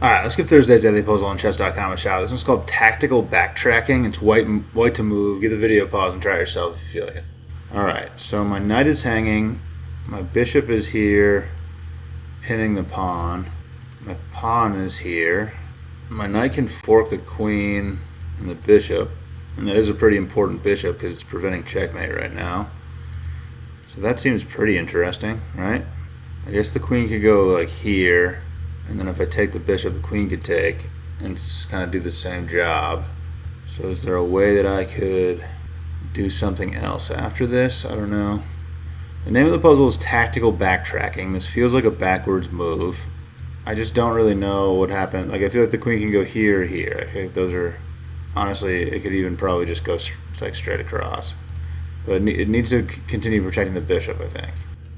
Alright, let's give Thursday's Daily Puzzle on chess.com a shot. This one's called Tactical Backtracking. It's white to move. Give the video a pause and try it yourself if you feel like it. Alright, so my knight is hanging. My bishop is here, pinning the pawn. My pawn is here. My knight can fork the queen and the bishop. And that is a pretty important bishop because it's preventing checkmate right now. So that seems pretty interesting, right? I guess the queen could go like here. And then if I take the bishop, the queen could take and kind of do the same job. So is there a way that I could do something else after this? I don't know. The name of the puzzle is Tactical Backtracking. This feels like a backwards move. I just don't really know what happened. Like, I feel like the queen can go here or here. I feel like those are, honestly, it could even probably just go like straight across. But it needs to continue protecting the bishop, I think.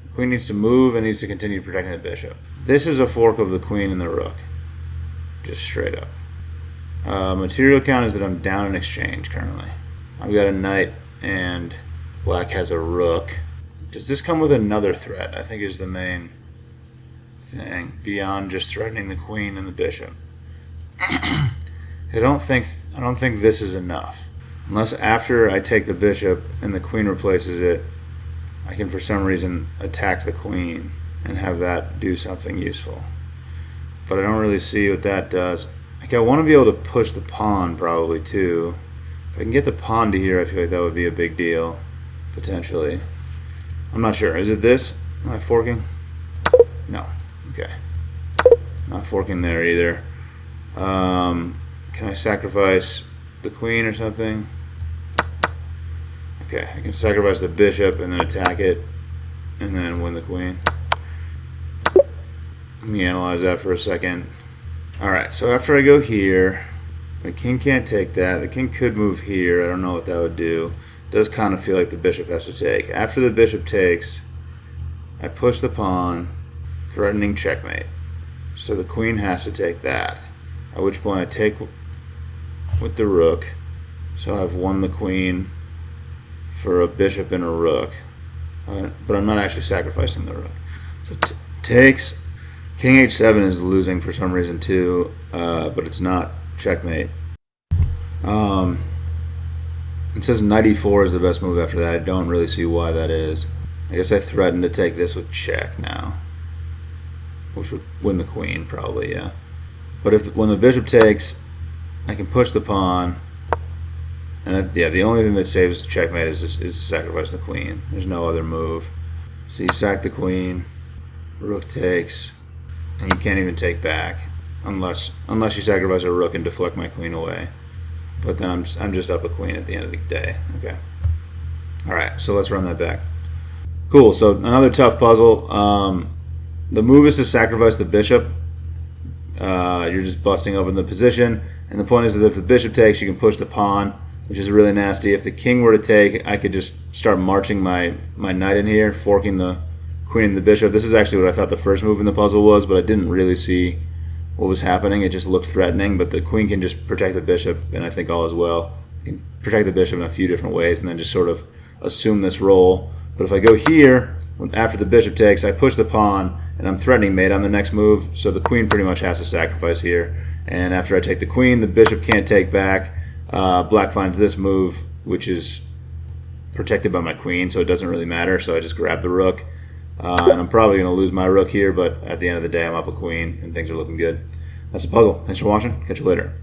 The queen needs to move and needs to continue protecting the bishop. This is a fork of the queen and the rook. Just straight up. Material count is that I'm down in exchange currently. I've got a knight and black has a rook. Does this come with another threat? I think is the main thing, beyond just threatening the queen and the bishop. I don't think this is enough. Unless after I take the bishop and the queen replaces it, I can for some reason attack the queen and have that do something useful. But I don't really see what that does. Like, I want to be able to push the pawn probably too. If I can get the pawn to here, I feel like that would be a big deal, potentially. I'm not sure. Is it this? Am I forking? No. Okay. Not forking there either. Can I sacrifice the queen or something? Okay, I can sacrifice the bishop and then attack it and then win the queen. Let me analyze that for a second. Alright, so after I go here, the king can't take that. The king could move here. I don't know what that would do. It does kind of feel like the bishop has to take. After the bishop takes, I push the pawn, threatening checkmate. So the queen has to take that. At which point I take with the rook. So I've won the queen for a bishop and a rook. But I'm not actually sacrificing the rook. So takes. King h7 is losing for some reason too, but it's not checkmate. It says knight e4 is the best move after that. I don't really see why that is. I guess I threaten to take this with check now, which would win the queen probably, yeah. But when the bishop takes, I can push the pawn, and yeah, the only thing that saves checkmate is to sacrifice the queen. There's no other move. So you sack the queen, rook takes, and you can't even take back unless you sacrifice a rook and deflect my queen away. But then I'm just up a queen at the end of the day. Okay. All right. So let's run that back. Cool. So another tough puzzle. The move is to sacrifice the bishop. You're just busting open the position, and the point is that if the bishop takes, you can push the pawn, which is really nasty. If the king were to take, I could just start marching my knight in here, forking the queen and the bishop. This is actually what I thought the first move in the puzzle was, but I didn't really see what was happening. It just looked threatening, but the queen can just protect the bishop, and I think all is well. You can protect the bishop in a few different ways and then just sort of assume this role. But if I go here, after the bishop takes, I push the pawn, and I'm threatening mate on the next move, so the queen pretty much has to sacrifice here. And after I take the queen, the bishop can't take back. Black finds this move, which is protected by my queen, so it doesn't really matter, so I just grab the rook. And I'm probably going to lose my rook here, but at the end of the day, I'm up a queen, and things are looking good. That's the puzzle. Thanks for watching. Catch you later.